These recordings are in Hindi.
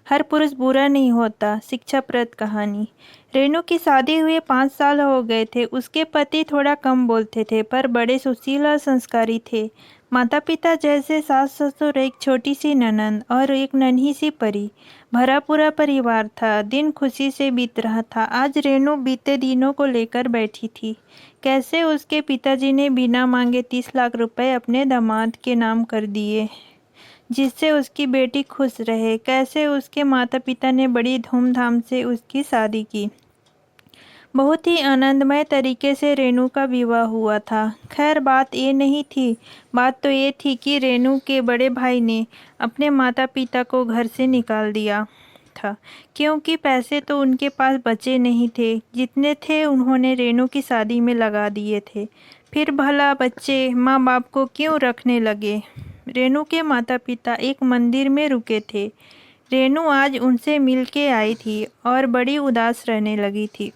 हर पुरुष बुरा नहीं होता। शिक्षाप्रद कहानी। रेनू की शादी हुए 5 साल हो गए थे। उसके पति थोड़ा कम बोलते थे पर बड़े सुशील और संस्कारी थे। माता पिता जैसे सास ससुर, एक छोटी सी ननंद और एक नन्ही सी परी, भरा पूरा परिवार था। दिन खुशी से बीत रहा था। आज रेनू बीते दिनों को लेकर बैठी थी। कैसे उसके पिताजी ने बिना मांगे 30 लाख रुपए अपने दामाद के नाम कर दिए जिससे उसकी बेटी खुश रहे। कैसे उसके माता पिता ने बड़ी धूमधाम से उसकी शादी की। बहुत ही आनंदमय तरीके से रेनू का विवाह हुआ था। खैर बात ये नहीं थी। बात तो ये थी कि रेनू के बड़े भाई ने अपने माता पिता को घर से निकाल दिया था, क्योंकि पैसे तो उनके पास बचे नहीं थे। जितने थे उन्होंने रेनू की शादी में लगा दिए थे। फिर भला बच्चे माँ बाप को क्यों रखने लगे। रेनू के माता पिता एक मंदिर में रुके थे। रेनू आज उनसे मिल के आई थी और बड़ी उदास रहने लगी थी।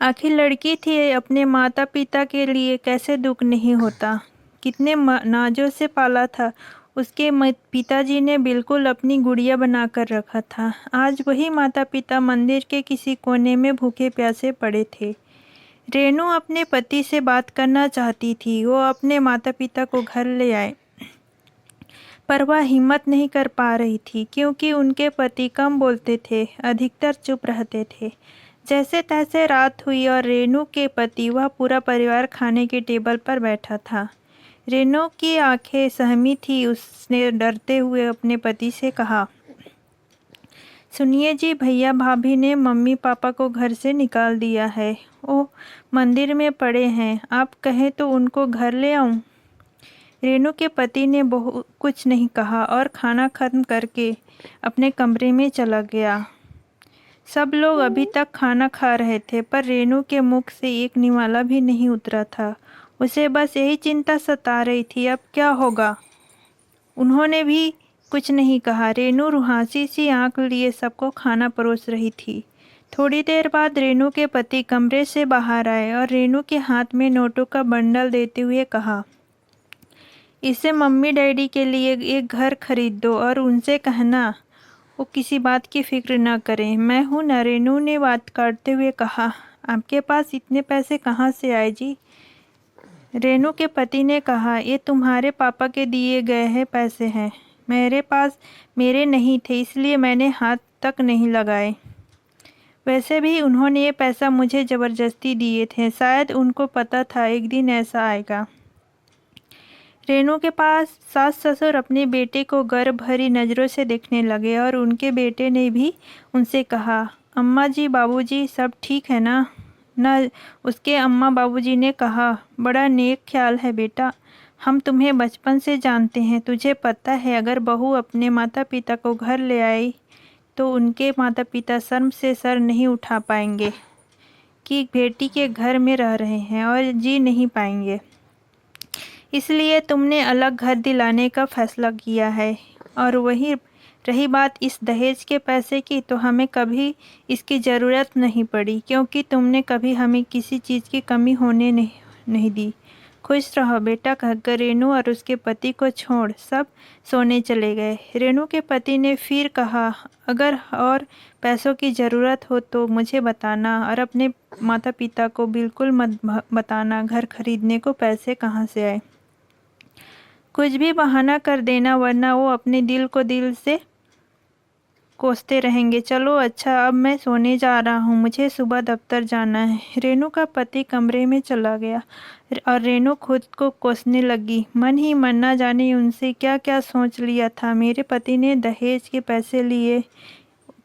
आखिर लड़की थी, अपने माता पिता के लिए कैसे दुख नहीं होता। कितने नाजों से पाला था। उसके पिताजी ने बिल्कुल अपनी गुड़िया बनाकर रखा था। आज वही माता पिता मंदिर के किसी कोने में भूखे प्यासे पड़े थे। रेनू अपने पति से बात करना चाहती थी। वो अपने माता पिता को घर ले आए, पर वह हिम्मत नहीं कर पा रही थी, क्योंकि उनके पति कम बोलते थे, अधिकतर चुप रहते थे। जैसे तैसे रात हुई और रेनू के पति वह पूरा परिवार खाने के टेबल पर बैठा था। रेनू की आंखें सहमी थी। उसने डरते हुए अपने पति से कहा, सुनिए जी, भैया भाभी ने मम्मी पापा को घर से निकाल दिया है। ओ मंदिर में पड़े हैं। आप कहें तो उनको घर ले आऊं। रेनू के पति ने बहुत कुछ नहीं कहा और खाना खत्म करके अपने कमरे में चला गया। सब लोग अभी तक खाना खा रहे थे, पर रेनू के मुख से एक निवाला भी नहीं उतरा था। उसे बस यही चिंता सता रही थी, अब क्या होगा। उन्होंने भी कुछ नहीं कहा। रेनू रुहासी सी आंख लिए सबको खाना परोस रही थी। थोड़ी देर बाद रेनू के पति कमरे से बाहर आए और रेनू के हाथ में नोटों का बंडल देते हुए कहा, इसे मम्मी डैडी के लिए एक घर खरीद दो और उनसे कहना वो किसी बात की फिक्र न करें। मैं हूँ न। रेनू ने बात काटते हुए कहा, आपके पास इतने पैसे कहाँ से आए जी। रेनू के पति ने कहा, ये तुम्हारे पापा के दिए गए हैं पैसे हैं। मेरे पास मेरे नहीं थे, इसलिए मैंने हाथ तक नहीं लगाए। वैसे भी उन्होंने ये पैसा मुझे ज़बरदस्ती दिए थे। शायद उनको पता था एक दिन ऐसा आएगा। रेनू के पास सास ससुर अपने बेटे को गर्व भरी नज़रों से देखने लगे और उनके बेटे ने भी उनसे कहा, अम्मा जी बाबूजी सब ठीक है ना। उसके अम्मा बाबूजी ने कहा, बड़ा नेक ख्याल है बेटा, हम तुम्हें बचपन से जानते हैं। तुझे पता है अगर बहू अपने माता पिता को घर ले आई तो उनके माता पिता शर्म से सर नहीं उठा पाएंगे कि बेटी के घर में रह रहे हैं और जी नहीं पाएंगे। इसलिए तुमने अलग घर दिलाने का फैसला किया है। और वही रही बात इस दहेज के पैसे की, तो हमें कभी इसकी ज़रूरत नहीं पड़ी, क्योंकि तुमने कभी हमें किसी चीज़ की कमी होने नहीं दी। खुश रहो बेटा, कहकर रेनू और उसके पति को छोड़ सब सोने चले गए। रेनू के पति ने फिर कहा, अगर और पैसों की ज़रूरत हो तो मुझे बताना और अपने माता पिता को बिल्कुल मत बताना घर खरीदने को पैसे कहाँ से आए। कुछ भी बहाना कर देना, वरना वो अपने दिल को दिल से कोसते रहेंगे। चलो अच्छा, अब मैं सोने जा रहा हूँ, मुझे सुबह दफ्तर जाना है। रेनू का पति कमरे में चला गया और रेनू खुद को कोसने लगी। मन ही मन ना जाने उनसे क्या क्या सोच लिया था। मेरे पति ने दहेज के पैसे लिए,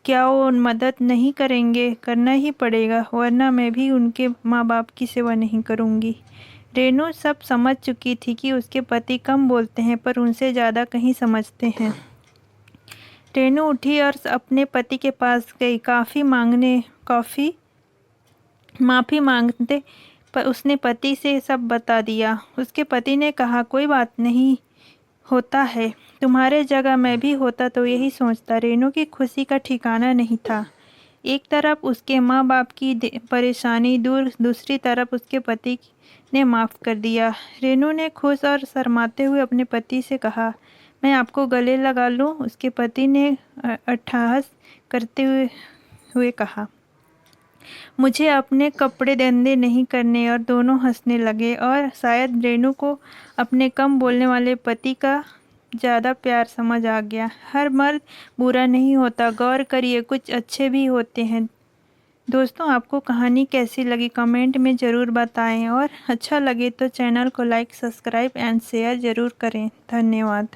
क्या वो मदद नहीं करेंगे। करना ही पड़ेगा, वरना मैं भी उनके माँ बाप की सेवा नहीं करूँगी। रेनू सब समझ चुकी थी कि उसके पति कम बोलते हैं पर उनसे ज़्यादा कहीं समझते हैं। रेनू उठी और अपने पति के पास गई। माफ़ी मांगते पर उसने पति से सब बता दिया। उसके पति ने कहा, कोई बात नहीं, होता है। तुम्हारे जगह मैं भी होता तो यही सोचता। रेनू की खुशी का ठिकाना नहीं था। एक तरफ उसके माँ बाप की परेशानी दूर, दूसरी तरफ उसके पति ने माफ़ कर दिया। रेनू ने खुश और शर्माते हुए अपने पति से कहा, मैं आपको गले लगा लूं, उसके पति ने अट्टहास करते हुए कहा। मुझे अपने कपड़े गंदे नहीं करने। और दोनों हंसने लगे और शायद रेनू को अपने कम बोलने वाले पति का ज़्यादा प्यार समझ आ गया। हर मर्द बुरा नहीं होता, गौर करिए, कुछ अच्छे भी होते हैं। दोस्तों, आपको कहानी कैसी लगी कमेंट में ज़रूर बताएं और अच्छा लगे तो चैनल को लाइक, सब्सक्राइब एंड शेयर ज़रूर करें। धन्यवाद।